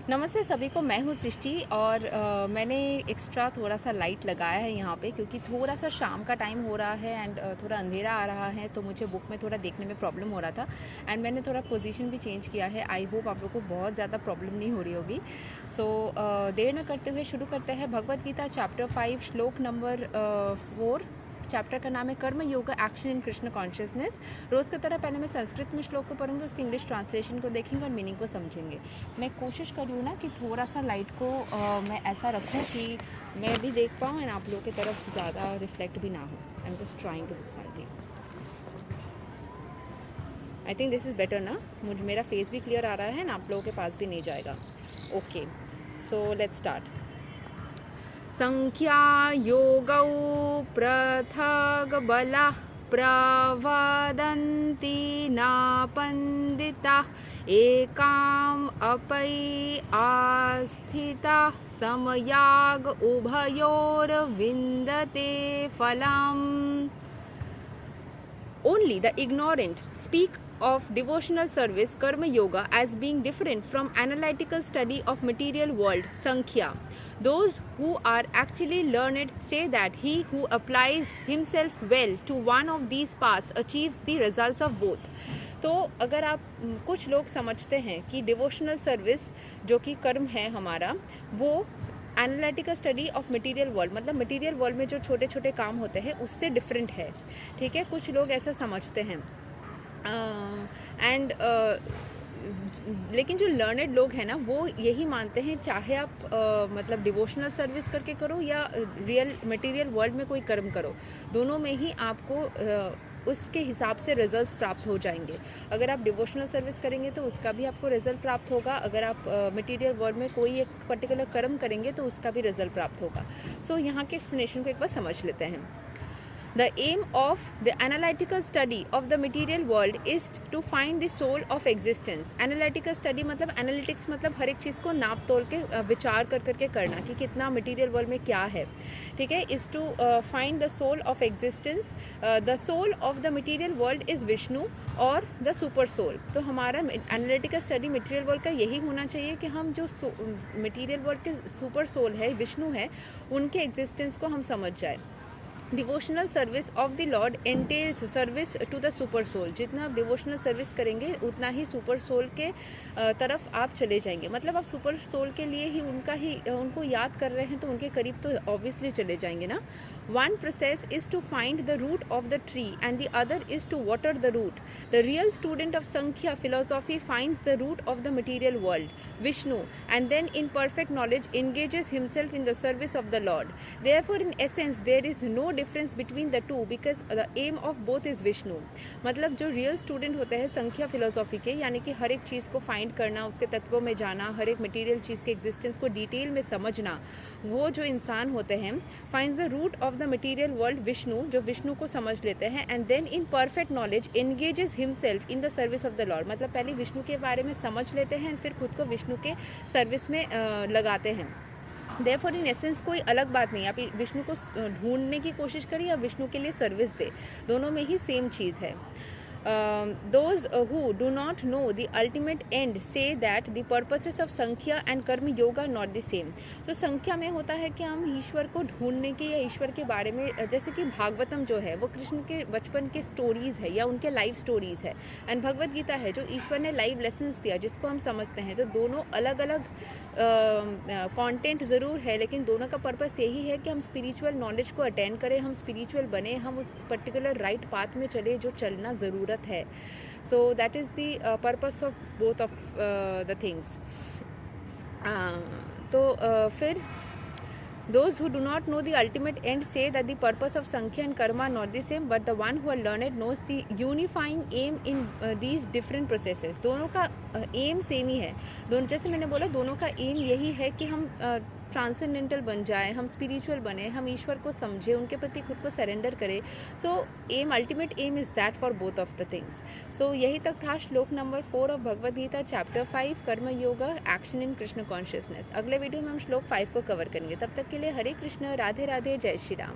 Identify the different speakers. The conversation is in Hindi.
Speaker 1: नमस्ते सभी को। मैं हूँ सृष्टि और मैंने एक्स्ट्रा थोड़ा सा लाइट लगाया है यहाँ पे क्योंकि थोड़ा सा शाम का टाइम हो रहा है एंड थोड़ा अंधेरा आ रहा है, तो मुझे बुक में थोड़ा देखने में प्रॉब्लम हो रहा था एंड मैंने थोड़ा पोजीशन भी चेंज किया है। आई होप आप लोग को बहुत ज़्यादा प्रॉब्लम नहीं हो रही होगी। सो देर न करते हुए शुरू करते हैं भगवद गीता चैप्टर 5 श्लोक नंबर 4। चैप्टर का नाम है कर्म योग एक्शन इन कृष्ण कॉन्शियसनेस। रोज़ की तरह पहले मैं संस्कृत में श्लोक को पढ़ूंगी, उसकी इंग्लिश ट्रांसलेशन को देखेंगे और मीनिंग को समझेंगे। मैं कोशिश कर रही हूँ ना कि थोड़ा सा लाइट को मैं ऐसा रखूँ कि मैं भी देख पाऊँ एंड आप लोगों की तरफ ज़्यादा रिफ्लेक्ट भी ना हो। I am just trying to do something. I think this is better ना। मेरा फेस भी क्लियर आ रहा है ना, आप लोगों के पास भी नहीं जाएगा। Okay, so let's start. संख्या योगौ पृथग बला प्रवदन्ति नापन्दिता एकाम अपै आस्थिता समयाग उभयोर विन्दते फलम्। Only the ignorant speak of devotional service karma yoga as being different from analytical study of material world sankhya. Those who are actually learned say that he who applies himself well to one of these paths achieves the results of both. तो अगर आप कुछ लोग समझते हैं कि डिवोशनल सर्विस जो कि कर्म है हमारा, वो analytical study of material world, मतलब मटेरियल वर्ल्ड में जो छोटे छोटे काम होते हैं उससे डिफरेंट है। ठीक है, कुछ लोग ऐसा समझते हैं एंड लेकिन जो लर्नेड लोग हैं ना, वो यही मानते हैं चाहे आप मतलब डिवोशनल सर्विस करके करो या रियल मटेरियल वर्ल्ड में कोई कर्म करो, दोनों में ही आपको उसके हिसाब से रिजल्ट्स प्राप्त हो जाएंगे। अगर आप डिवोशनल सर्विस करेंगे तो उसका भी आपको रिजल्ट प्राप्त होगा, अगर आप मटेरियल वर्ल्ड में कोई एक पर्टिकुलर कर्म करेंगे तो उसका भी रिजल्ट प्राप्त होगा। सो यहाँ के एक्सप्लेनेशन को एक बार समझ लेते हैं। The aim of the analytical study of the material world is to find the soul of existence. Analytical study मतलब analytics मतलब हर एक चीज़ को नाप तोल के विचार कर करके करना कि कितना मटेरियल वर्ल्ड में क्या है। ठीक है, is to find the soul of existence. The soul of the material world is Vishnu और the super soul. तो हमारा analytical study मटेरियल वर्ल्ड का यही होना चाहिए कि हम जो मटेरियल वर्ल्ड के सुपर सोल है, विष्णु है, उनके एग्जिस्टेंस को हम समझ जाए। Devotional service of the Lord entails service to the super soul. जितना आप डिवोशनल सर्विस करेंगे उतना ही सुपर सोल के तरफ आप चले जाएंगे। मतलब आप सुपर सोल के लिए ही उनको याद कर रहे हैं तो उनके करीब तो ऑब्वियसली चले जाएंगे ना। One process is to find the root of the tree and the other is to water the root. The real student of Sankhya philosophy finds the root of the material world Vishnu and then in perfect knowledge engages himself in the service of the Lord. Therefore in essence there is no difference between the two because the aim of both is Vishnu. मतलब जो रियल स्टूडेंट होते हैं संख्या फिलोसॉफी के, यानी कि हर एक चीज़ को फाइंड करना, उसके तत्वों में जाना, हर एक मटेरियल चीज़ के एग्जिस्टेंस को डिटेल में समझना, वो जो इंसान होते हैं finds the root of the material world Vishnu, जो विष्णु को समझ लेते हैं and then in perfect knowledge engages himself in the service of the Lord. मतलब पहले विष्णु के बारे में समझ लेते हैं फिर खुद को विष्णु के सर्विस में लगाते हैं। देयरफॉर इन एसेंस कोई अलग बात नहीं, आप विष्णु को ढूंढने की कोशिश करिए या विष्णु के लिए सर्विस दे, दोनों में ही सेम चीज़ है। Those who do not know the ultimate end say that the purposes of संख्या and कर्म yoga are not the same. तो संख्या में होता है कि हम ईश्वर को ढूंढने की या ईश्वर के बारे में, जैसे कि भागवतम जो है वो कृष्ण के बचपन के स्टोरीज़ है या उनके लाइव स्टोरीज़ है, एंड भगवद गीता है जो ईश्वर ने लाइव लेसन्स दिया जिसको हम समझते हैं। तो दोनों अलग अलग कंटेंट ज़रूर है, लेकिन दोनों का पर्पस यही है कि हम स्पिरिचुअल नॉलेज को अटेंड करें, हम स्पिरिचुअल बने, हम उस पर्टिकुलर राइट पाथ में चले जो चलना ज़रूरत है। So that is the purpose of both of the things. फिर those who do not know the ultimate end say that the purpose of sankhya and karma are not the same, but the one who are learned knows the unifying aim in these different processes. दोनों का एम सेम ही है। दोनों, जैसे मैंने बोला, दोनों का एम यही है कि हम ट्रांसेंडेंटल बन जाए, हम स्पिरिचुअल बने, हम ईश्वर को समझे, उनके प्रति खुद को सरेंडर करें। So aim, ultimate aim is that for both of the things. So यही तक था shloka number 4 of Bhagavad Gita chapter 5 Karma Yoga action in Krishna consciousness. अगले वीडियो में हम श्लोक 5 को कवर करेंगे। तब तक के लिए हरे कृष्ण, राधे राधे, जय श्री राम।